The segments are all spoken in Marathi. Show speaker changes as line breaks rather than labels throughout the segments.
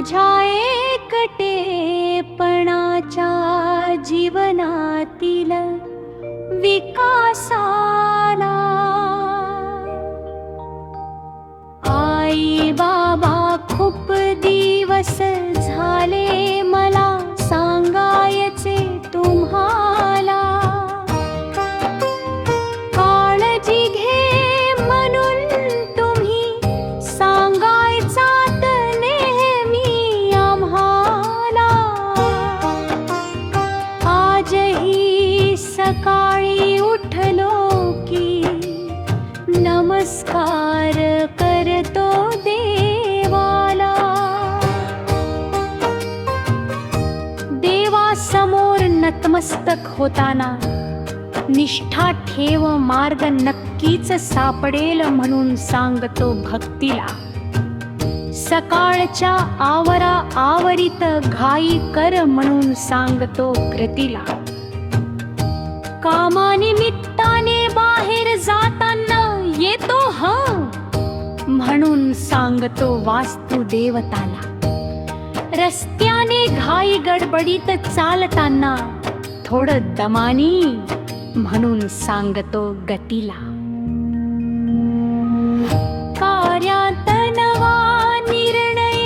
माझ्या एकटेपणाच्या जीवनातील विकासाला आई बाबा खूप दिवस झाले मला सांगायचे तुम्हाला, काळजी घे म्हणून तुम्ही सांगायचात नेहमी आम्हाला. आजही सकाळी उठलो की नमस्कार करतो देवाला. देवासमोर नतमस्तक होताना निष्ठा ठेव, मार्ग नक्कीच सापडेल म्हणून सांगतो भक्तीला. सकाळच्या आवरा आवरीत घाई कर म्हणून सांगतो कृतीला. कामानिमित्ताने बाहेर जाताना येतो म्हणून सांगतो वास्तू देवताला. रस्त्याने घाई गडबडीत चालताना थोडं दमानी म्हणून सांगतो गतीला. कार्यात नवा निर्णय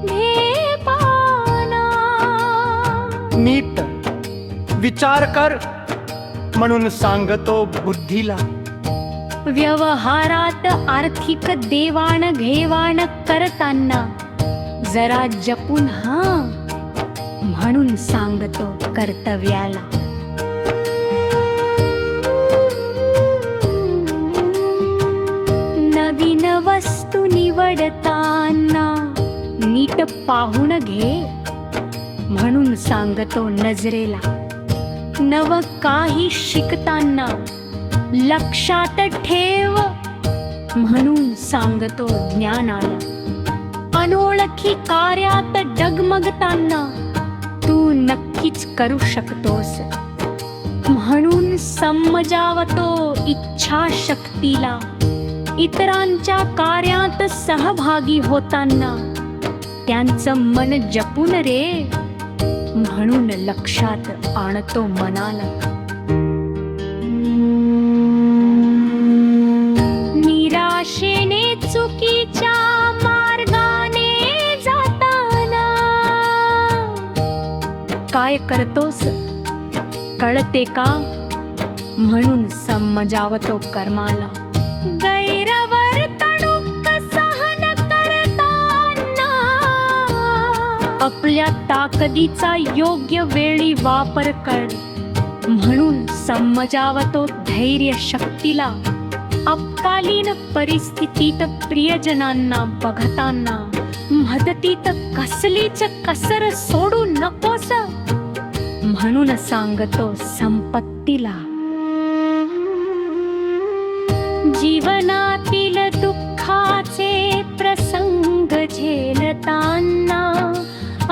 घे पाना,
नीट विचार कर म्हणून सांगतो बुद्धीला.
व्यवहारात आर्थिक देवाण घेवाण करताना जरा जपून म्हणून सांगतो कर्तव्याला. नवीन वस्तू निवडताना नीट पाहून घे म्हणून सांगतो नजरेला. नव काही शिकताना लक्षात ठेव म्हणून सांगतो ज्ञानाला. अनोळखी कार्यात डगमगताना तू नक्कीच करू शकतोस म्हणून समजावतो इच्छाशक्तीला. इतरांच्या कार्यात सहभागी होताना त्यांचं मन जपून रे म्हणून लक्षात आणतो मनाला. निराशेने चुकीच्या मार्गाने जाताना काय करतोस कळते का म्हणून समजावतो कर्माला. गैरवर्तणूक सहन करताना आपल्या ताकदीचा योग्य वेळी वापर कर म्हणून समजावतो धैर्य शक्तीला. आपत्कालीन परिस्थितीत प्रियजनांना बघताना मदतीत कसलीच कसर सोडू नकोस म्हणून सांगतो संपत्तीला. जीवनातील दुःखाचे प्रसंग झेलताना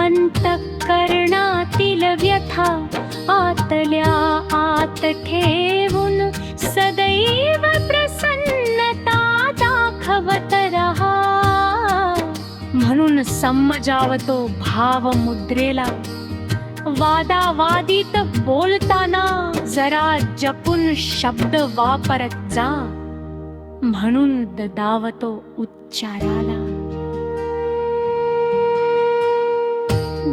अंतःकरणातील व्यथा आतल्या आत ठेवून सदैव प्रसन्नता दाखवत रहा म्हणून समजावतो भावमुद्रेला. वादावादीत बोलताना जरा जपून शब्द वापरत जा म्हणून ददावतो उच्चाराला.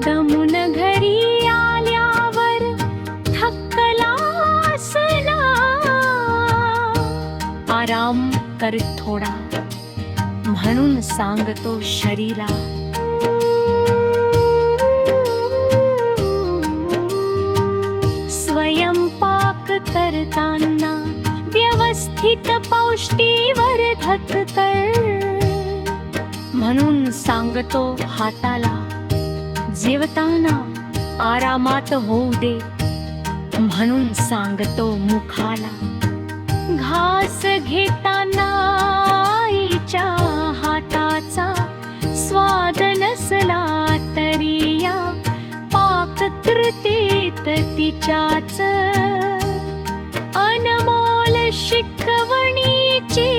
दमून घरी आल्यावर थकलास ना आराम कर थोडा म्हणून सांगतो शरीरा. स्वयंपाक करताना व्यवस्थित पौष्टिवर्धक कर म्हणून सांगतो हाताला. जेवताना आरामात होऊ दे म्हणून सांगतो मुखाला. घास घेताना आईच्या हाताचा स्वाद नसला तरी या पाककृतीत तिच्याच अनमोल शिकवणीची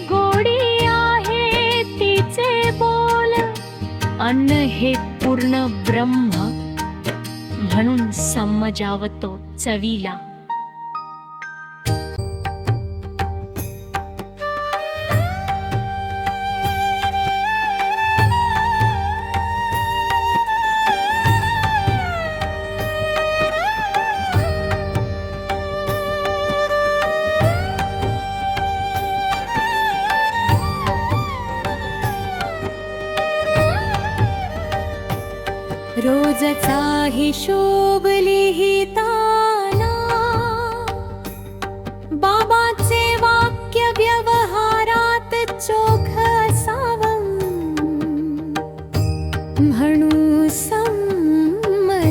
गोडी आहे तिचे बोल. अन्न हे पूर्ण ब्रह्म म्हणून समजावतो चवीला.
रोजचा हिशोब लिहिताना बाबाचे वाक्य व्यवहारात चोख असावं म्हणू समजावतो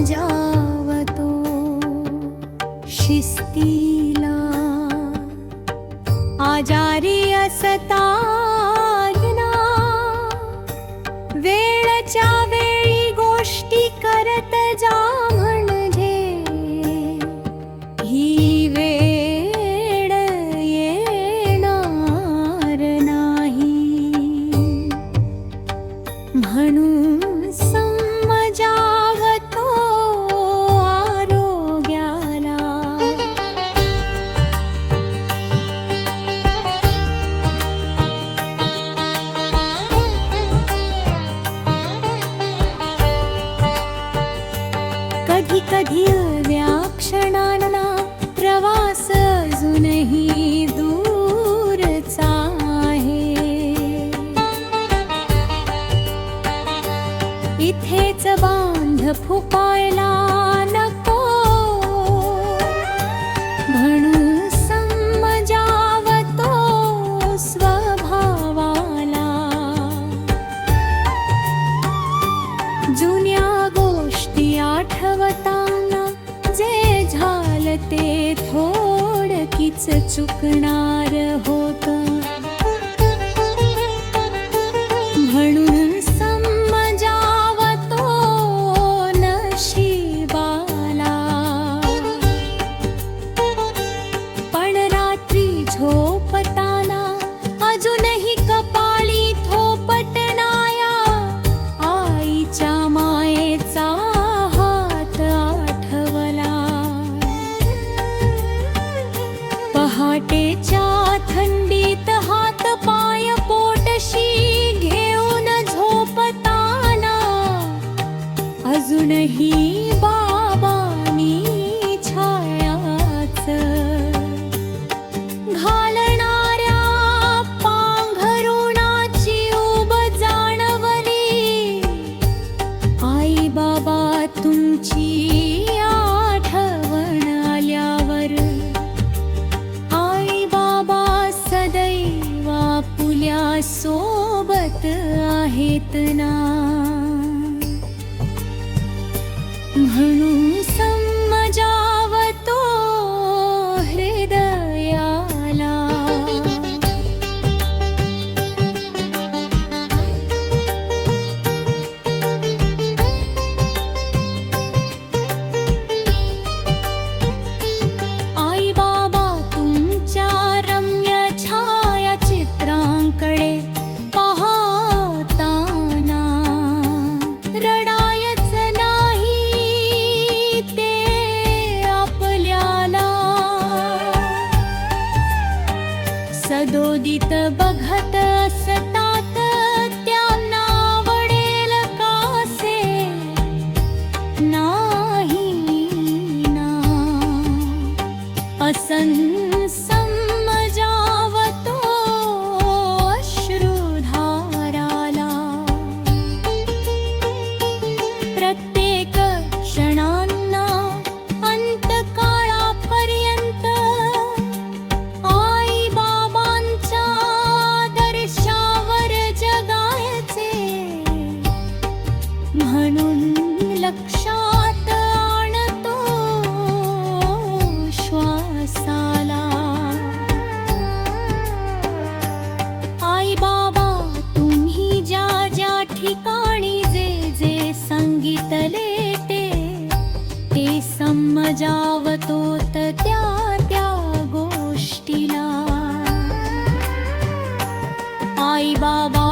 शिस्तीला. आजारी असताना वेळच्या वेळी गोष्टी करत जा म्हणजे ही वेळ येणार नाही म्हणून समजावतो आरोग्याला. कधी कधी व्याक्षणांना प्रवास अजूनही दूरचा आहे. इथेच बांध फुकायला नको म्हणून समजावतो स्वभावाला. जुन्या गोष्टी आठवताना जे झालं ते थोडकीच चुकणार होत म्हणून समजावतो नशिबाला. पण रात्री झोपताना अजूनही कपाळी थोपटणाया आईच्या मायेचा हात आठवला. पहाटेच्या थंडीत हात पाय पोटशी घेऊन झोपताना अजूनही बाबांनी छायाच घालणाऱ्या पांघरुणाची उब जाणवली. आई बाबा तुमची आठवण आल्यावर आई बाबा सदैव आपुल्या सोबत आहेत ना म्हणून समजावतो हृदयाला. आई बाबा तुमच्या रम्य छायाचित्रांकडे पाहताना रडायच नाही ते आपल्याला. सदोदित बघत असतात त्यांना आवडेल कासे नाही ना असन समजावतो अश्रुधाराला. प्रत्येक क्षणांना अंतकाळापर्यंत आई बाबांच्या दर्शावर जगायचे म्हणून लक्षात आणतो श्वासाला. आई बाबा तुम्ही ज्या ज्या ठिकाणी जे जे सांगितले ते समजावतोत त्या त्या गोष्टीला. आई बाबा